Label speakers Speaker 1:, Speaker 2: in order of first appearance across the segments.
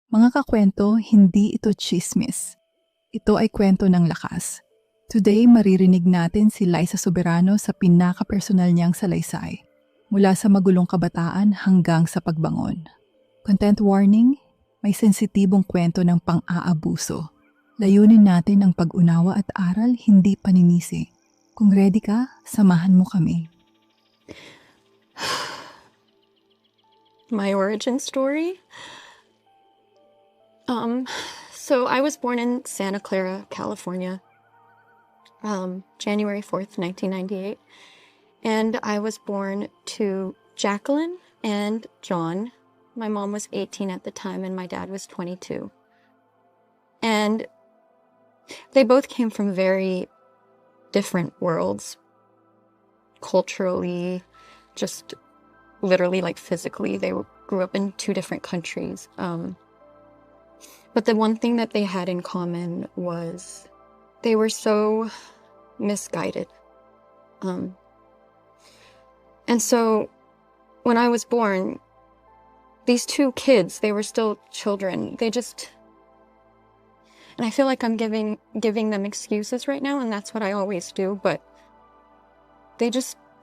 Speaker 1: Mga kakwento, hindi ito tsismis. Ito ay kwento ng lakas. Today, maririnig natin si Liza Soberano sa pinaka-personal niyang salaysay. Mula sa magulong kabataan hanggang sa pagbangon. Content warning, may sensitibong kwento ng pang-aabuso. Layunin natin ang pag-unawa at aral, hindi paninisi. Kung ready ka, samahan mo kami.
Speaker 2: My origin story? So I was born in Santa Clara, California, January 4th, 1998. And I was born to Jacqueline and John. My mom was 18 at the time and my dad was 22. And they both came from very different worlds, culturally, just literally, like physically. They grew up in two different countries. But the one thing that they had in common was they were so misguided. And so when I was born, these two kids, they were still children. And I feel like I'm giving them excuses right now, and that's what I always do, but they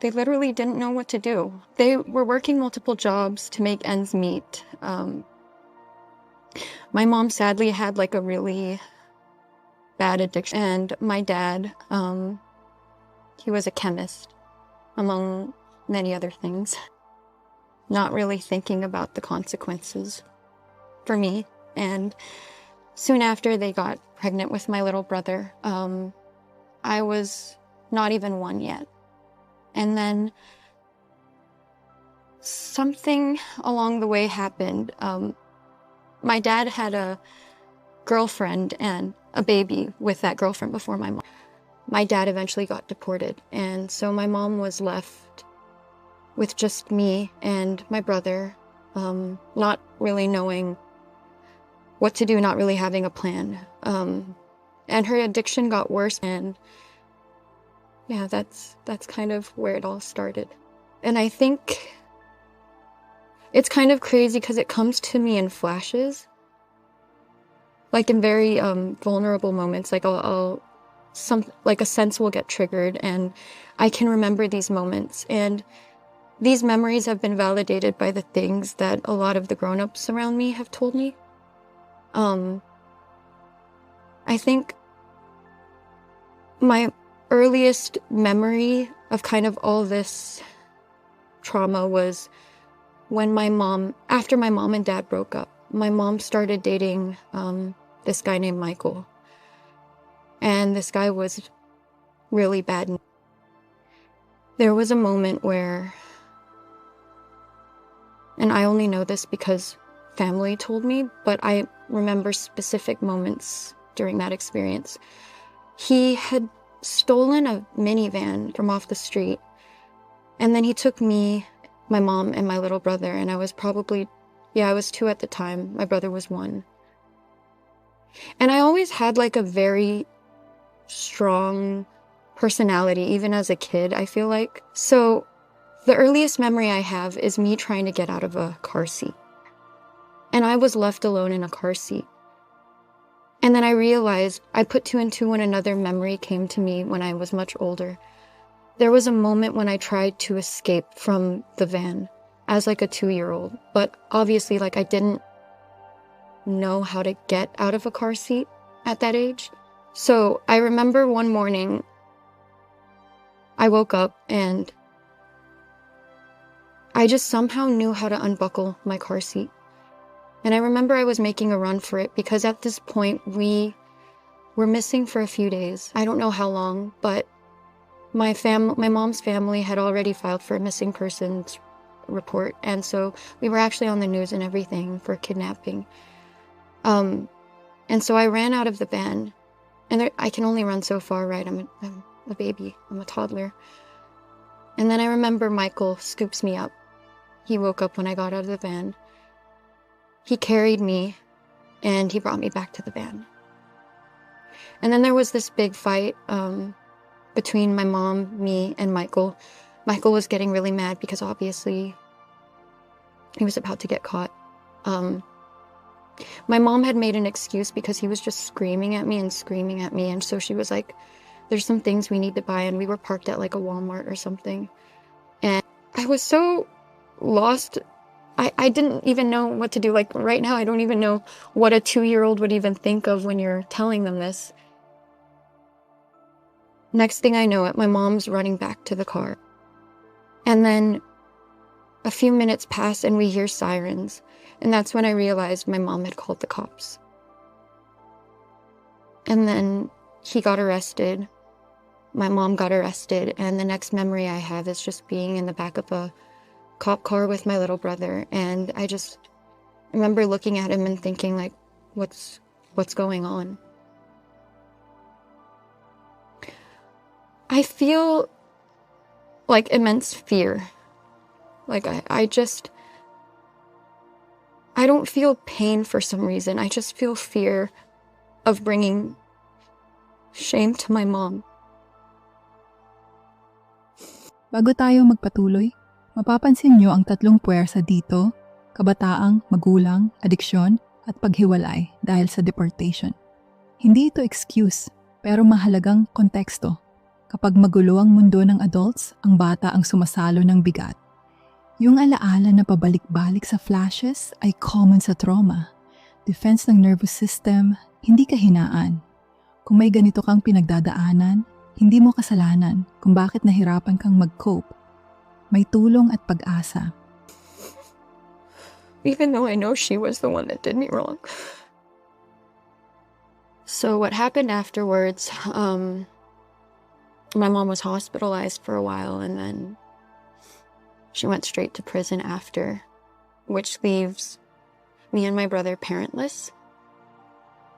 Speaker 2: literally didn't know what to do. They were working multiple jobs to make ends meet. My mom sadly had like a really bad addiction, and my dad, he was a chemist, among many other things, not really thinking about the consequences for me. And soon after they got pregnant with my little brother, I was not even one yet. And then something along the way happened. My dad had a girlfriend and a baby with that girlfriend before my mom. My dad eventually got deported, and so my mom was left with just me and my brother, not really knowing what to do, not really having a plan. And her addiction got worse, and yeah, that's kind of where it all started. And I think it's kind of crazy because it comes to me in flashes, like in very vulnerable moments. Like like a sense will get triggered, and I can remember these moments. And these memories have been validated by the things that a lot of the grown-ups around me have told me. I think my earliest memory of kind of all this trauma was when after my mom and dad broke up, my mom started dating this guy named Michael. And this guy was really bad. There was a moment where, and I only know this because family told me, but I remember specific moments during that experience. He had stolen a minivan from off the street, and then he took me, my mom, and my little brother, and I was I was 2 at the time. My brother was 1. And I always had like a very strong personality, even as a kid, I feel like. So the earliest memory I have is me trying to get out of a car seat. And I was left alone in a car seat. And then I realized, I put 2 and 2 when another memory came to me when I was much older. There was a moment when I tried to escape from the van as like a 2-year-old, but obviously like I didn't know how to get out of a car seat at that age. So I remember one morning I woke up and I just somehow knew how to unbuckle my car seat. And I remember I was making a run for it because at this point we were missing for a few days. I don't know how long, but my mom's family had already filed for a missing persons report. And so we were actually on the news and everything for kidnapping. And so I ran out of the van, and I can only run so far, right? I'm a baby. I'm a toddler. And then I remember Michael scoops me up. He woke up when I got out of the van. He carried me, and he brought me back to the van. And then there was this big fight between my mom, me, and Michael. Michael was getting really mad because obviously he was about to get caught. My mom had made an excuse because he was just screaming at me. And so she was like, there's some things we need to buy. And we were parked at like a Walmart or something. And I was so lost. I didn't even know what to do. Like right now, I don't even know what a 2-year-old would even think of when you're telling them this. Next thing I know it, my mom's running back to the car. And then a few minutes pass and we hear sirens. And that's when I realized my mom had called the cops. And then he got arrested. My mom got arrested. And the next memory I have is just being in the back of a cop car with my little brother. And I just remember looking at him and thinking, like, what's going on? I feel like immense fear. Like I don't feel pain for some reason. I just feel fear of bringing shame to my mom.
Speaker 1: Bago tayo magpatuloy, mapapansin nyo ang 3 puwersa dito: kabataang, magulang, adiksyon, at paghiwalay dahil sa deportation. Hindi ito excuse, pero mahalagang konteksto. Kapag magulo ang mundo ng adults, ang bata ang sumasalo ng bigat. Yung alaala na pabalik-balik sa flashes ay common sa trauma. Defense ng nervous system, hindi kahinaan. Kung may ganito kang pinagdadaanan, hindi mo kasalanan kung bakit nahirapan kang mag-cope. May tulong at pag-asa.
Speaker 2: Even though I know she was the one that did me wrong. So what happened afterwards, my mom was hospitalized for a while and then she went straight to prison after, which leaves me and my brother parentless.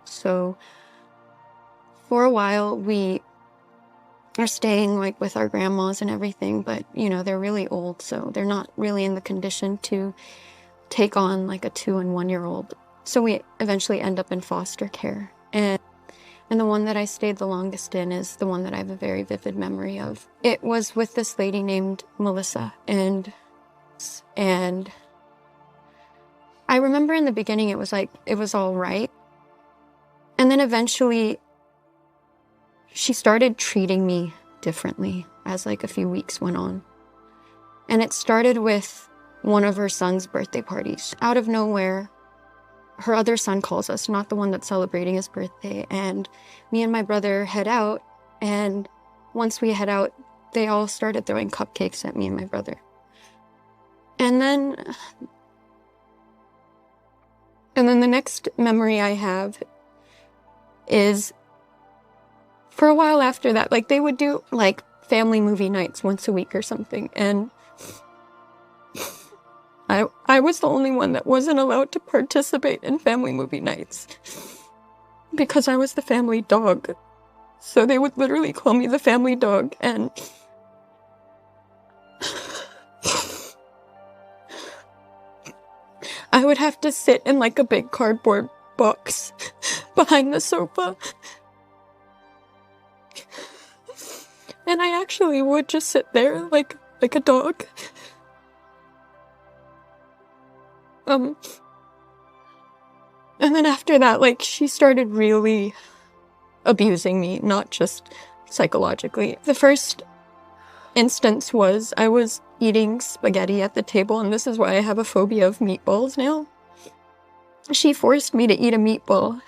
Speaker 2: So for a while we are staying like with our grandmas and everything, but you know, they're really old, so they're not really in the condition to take on like a 2 and 1-year-old. So we eventually end up in foster care. And the one that I stayed the longest in is the one that I have a very vivid memory of. It was with this lady named Melissa, and I remember in the beginning it was like, it was all right. And then eventually she started treating me differently as like a few weeks went on. And it started with one of her son's birthday parties. Out of nowhere, her other son calls us, not the one that's celebrating his birthday, and me and my brother head out, and once we head out, they all started throwing cupcakes at me and my brother. And then the next memory I have is for a while after that, like they would do like family movie nights once a week or something, and I was the only one that wasn't allowed to participate in family movie nights because I was the family dog. So they would literally call me the family dog, and I would have to sit in like a big cardboard box behind the sofa. And I actually would just sit there like a dog. And then after that, like, she started really abusing me, not just psychologically. The first instance was I was eating spaghetti at the table, and this is why I have a phobia of meatballs now. She forced me to eat a meatball,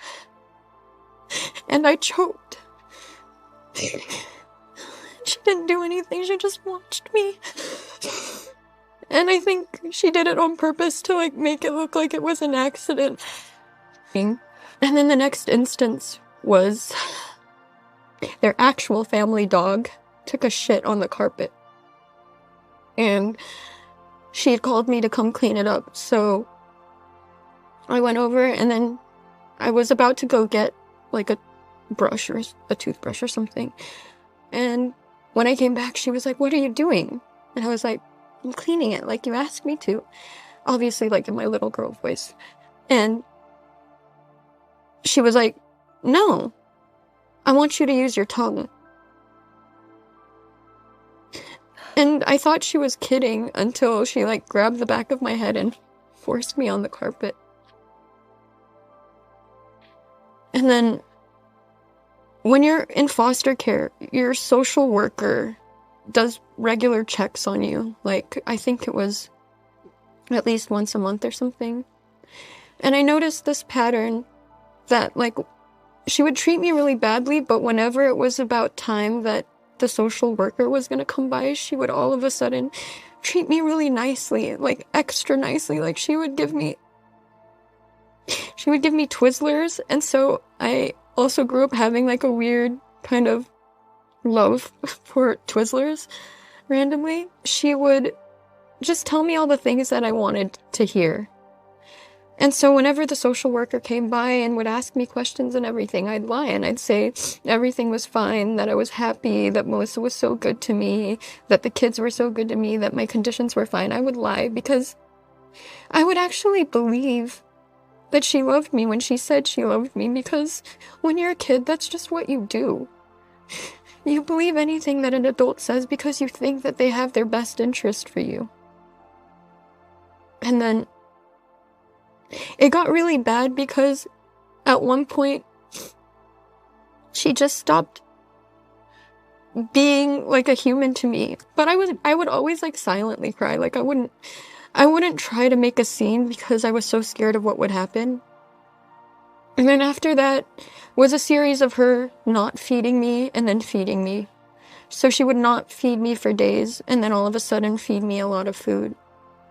Speaker 2: and I choked. She didn't do anything, she just watched me. And I think she did it on purpose to like make it look like it was an accident. And then the next instance was their actual family dog took a shit on the carpet. And she had called me to come clean it up. So I went over, and then I was about to go get like a brush or a toothbrush or something. And when I came back, she was like, "What are you doing?" And I was like, "I'm cleaning it like you asked me to." Obviously, like in my little girl voice. And she was like, "No, I want you to use your tongue." And I thought she was kidding until she like grabbed the back of my head and forced me on the carpet. And then when you're in foster care, your social worker does regular checks on you. Like, I think it was at least once a month or something. And I noticed this pattern that, like, she would treat me really badly, but whenever it was about time that the social worker was going to come by, she would all of a sudden treat me really nicely, like extra nicely. Like, she would give me Twizzlers. And so I also grew up having like a weird kind of love for Twizzlers randomly. She would just tell me all the things that I wanted to hear. And so whenever the social worker came by and would ask me questions and everything, I'd lie and I'd say everything was fine, that I was happy, that Melissa was so good to me, that the kids were so good to me, that my conditions were fine. I would lie because I would actually believe that she loved me when she said she loved me, because when you're a kid, that's just what you do. You believe anything that an adult says because you think that they have their best interest for you. And then it got really bad because at one point she just stopped being like a human to me. But I would always like silently cry. Like I wouldn't try to make a scene because I was so scared of what would happen. And then after that was a series of her not feeding me and then feeding me. So she would not feed me for days and then all of a sudden feed me a lot of food.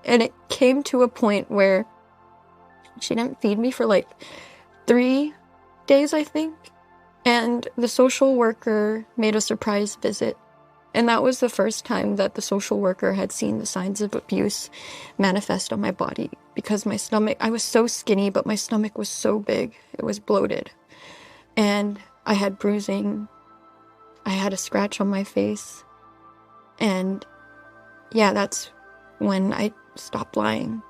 Speaker 2: And it came to a point where she didn't feed me for like 3 days, I think. And the social worker made a surprise visit. And that was the first time that the social worker had seen the signs of abuse manifest on my body. Because my stomach, I was so skinny, but my stomach was so big. It was bloated. And I had bruising. I had a scratch on my face. And yeah, that's when I stopped lying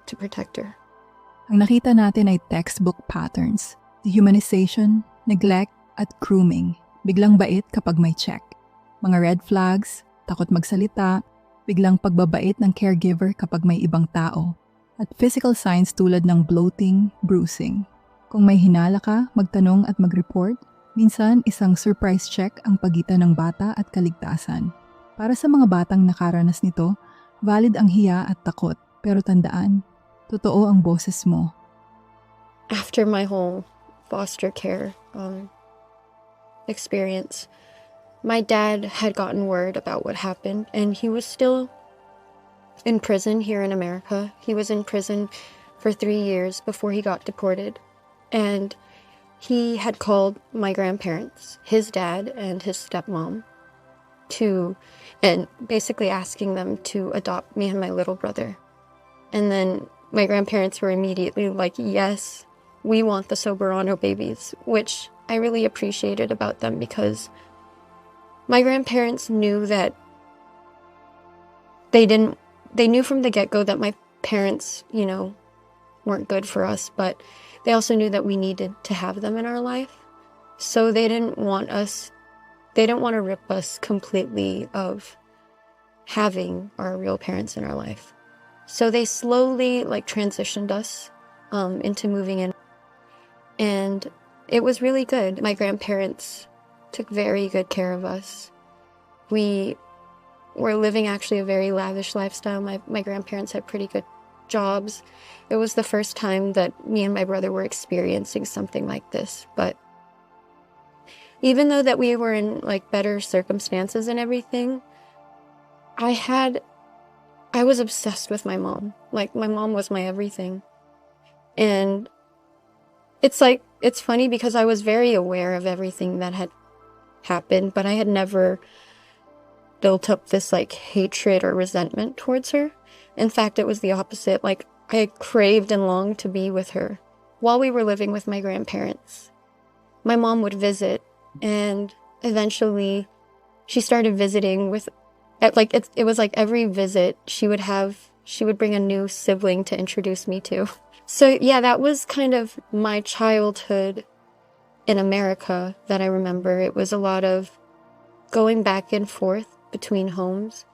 Speaker 2: to protect her.
Speaker 1: Ang nakita natin ay textbook patterns, dehumanization, neglect, at grooming. Biglang bait kapag may check. Mga red flags, takot magsalita, biglang pagbabait ng caregiver kapag may ibang tao. At physical signs tulad ng bloating, bruising. Kung may hinala ka, magtanong at mag-report. Minsan, isang surprise check ang pagitan ng bata at kaligtasan. Para sa mga batang nakaranas nito, valid ang hiya at takot. Pero tandaan, totoo ang boses mo.
Speaker 2: After my whole foster care experience, my dad had gotten word about what happened, and he was still in prison here in America. He was in prison for 3 years before he got deported. And he had called my grandparents, his dad and his stepmom, and basically asking them to adopt me and my little brother. And then my grandparents were immediately like, yes, we want the Soberano babies, which I really appreciated about them because my grandparents knew that they knew from the get-go that my parents, weren't good for us, but they also knew that we needed to have them in our life. So they didn't want to rip us completely of having our real parents in our life. So they slowly transitioned us into moving in. And it was really good. My grandparents took very good care of us. We were living actually a very lavish lifestyle. My grandparents had pretty good jobs. It was the first time that me and my brother were experiencing something like this. But even though that we were in better circumstances and everything, I was obsessed with my mom. My mom was my everything. And it's funny because I was very aware of everything that had happened, but I had never built up this hatred or resentment towards her. In fact, it was the opposite. I craved and longed to be with her. While we were living with my grandparents, my mom would visit, and eventually she started visiting with it was every visit she would bring a new sibling to introduce me to. So yeah, that was kind of my childhood in America that I remember. It was a lot of going back and forth between homes,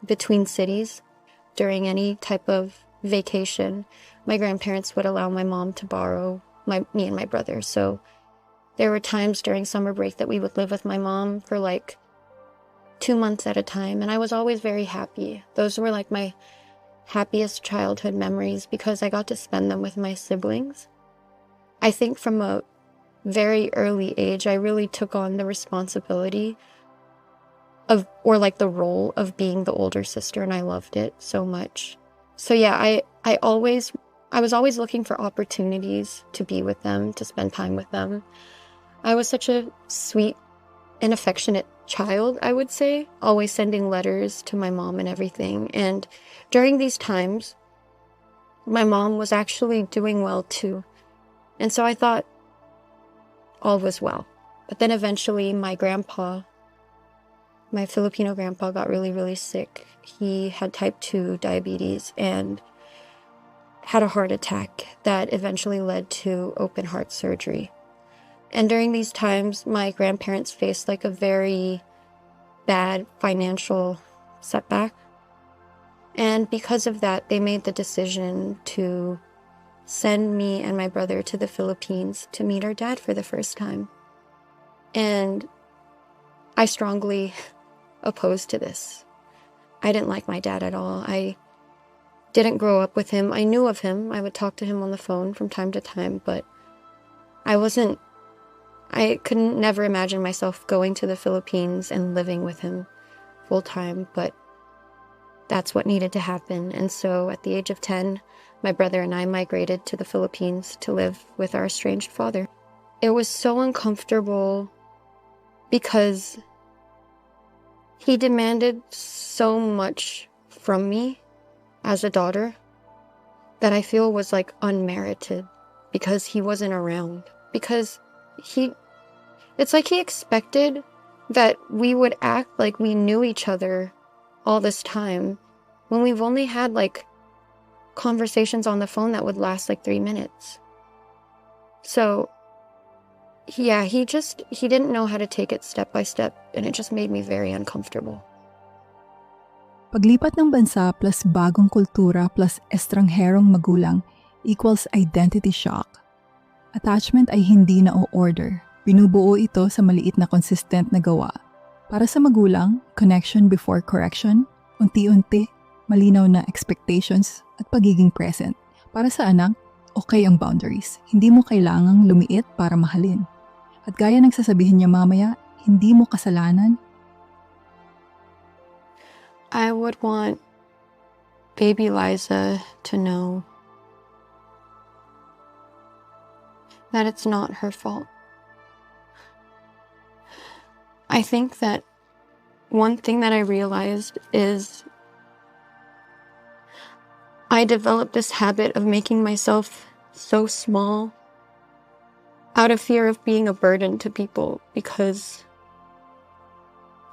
Speaker 2: between cities. During any type of vacation, my grandparents would allow my mom to borrow me and my brother. So There were times during summer break that we would live with my mom for like 2 months at a time, and I was always very happy. Those were like my happiest childhood memories because I got to spend them with my siblings. I think from a very early age, I really took on the responsibility of, or like the role of being the older sister, and I loved it so much. So yeah, I was always looking for opportunities to be with them, to spend time with them. I was such a sweet and affectionate child, I would say, always sending letters to my mom and everything. And during these times, my mom was actually doing well too. And so I thought all was well. But then eventually my grandpa, my Filipino grandpa, got really, really sick. He had type 2 diabetes and had a heart attack that eventually led to open heart surgery. And during these times, my grandparents faced like a very bad financial setback. And because of that, they made the decision to send me and my brother to the Philippines to meet our dad for the first time. And I strongly opposed to this. I didn't like my dad at all. I didn't grow up with him. I knew of him. I would talk to him on the phone from time to time, but I couldn't never imagine myself going to the Philippines and living with him full time, but that's what needed to happen. And so at the age of 10, my brother and I migrated to the Philippines to live with our estranged father. It was so uncomfortable because he demanded so much from me as a daughter that I feel was like unmerited because he wasn't around. Because it's like he expected that we would act like we knew each other all this time when we've only had like conversations on the phone that would last like 3 minutes. So yeah, he didn't know how to take it step by step, and it just made me very uncomfortable.
Speaker 1: Paglipat ng bansa plus bagong kultura plus estrangherong magulang equals identity shock. Attachment ay hindi na o-order. Binubuo ito sa maliit na consistent na gawa. Para sa magulang, connection before correction, unti-unti, malinaw na expectations at pagiging present. Para sa anak, okay ang boundaries. Hindi mo kailangang lumiit para mahalin. At gaya ng sasabihin niya mamaya, hindi mo kasalanan.
Speaker 2: I would want baby Liza to know that it's not her fault. I think that one thing that I realized is I developed this habit of making myself so small out of fear of being a burden to people, because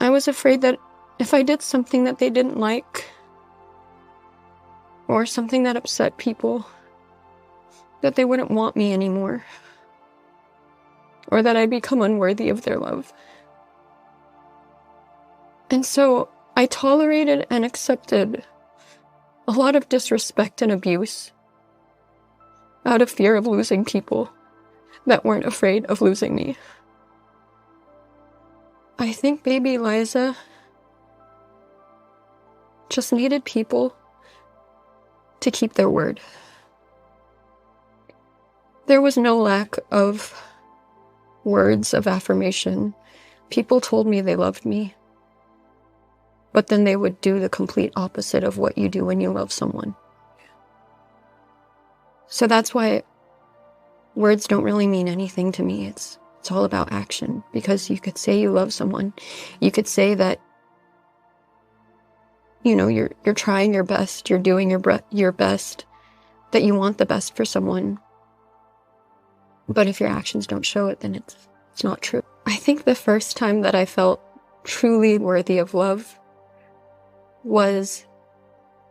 Speaker 2: I was afraid that if I did something that they didn't like or something that upset people, that they wouldn't want me anymore, or that I'd become unworthy of their love. And so I tolerated and accepted a lot of disrespect and abuse out of fear of losing people that weren't afraid of losing me. I think baby Liza just needed people to keep their word. There was no lack of words of affirmation. People told me they loved me, but then they would do the complete opposite of what you do when you love someone. So that's why words don't really mean anything to me. It's all about action, because you could say you love someone. You could say that, you know, you're trying your best, you're doing your best, that you want the best for someone. But if your actions don't show it, then it's not true. I think the first time that I felt truly worthy of love was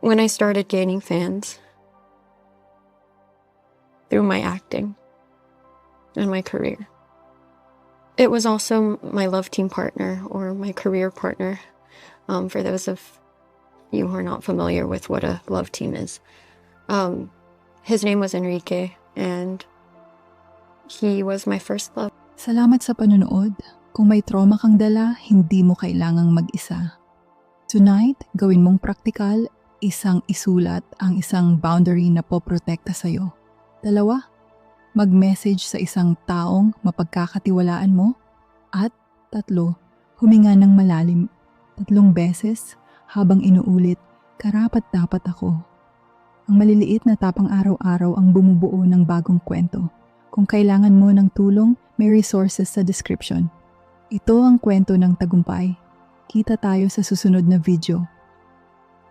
Speaker 2: when I started gaining fans through my acting and my career. It was also my love team partner, or my career partner, for those of you who are not familiar with what a love team is. His name was Enrique, and he was my first love.
Speaker 1: Salamat sa panonood. Kung may trauma kang dala, hindi mo kailangang mag-isa. Tonight, gawin mong praktikal, isang isulat ang isang boundary na poprotekta sa'yo. 2, mag-message sa isang taong mapagkakatiwalaan mo. At 3, huminga ng malalim 3 beses habang inuulit, karapat-dapat ako. Ang maliliit na tapang araw-araw ang bumubuo ng bagong kwento. Kung kailangan mo ng tulong, may resources sa description. Ito ang kwento ng tagumpay. Kita tayo sa susunod na video.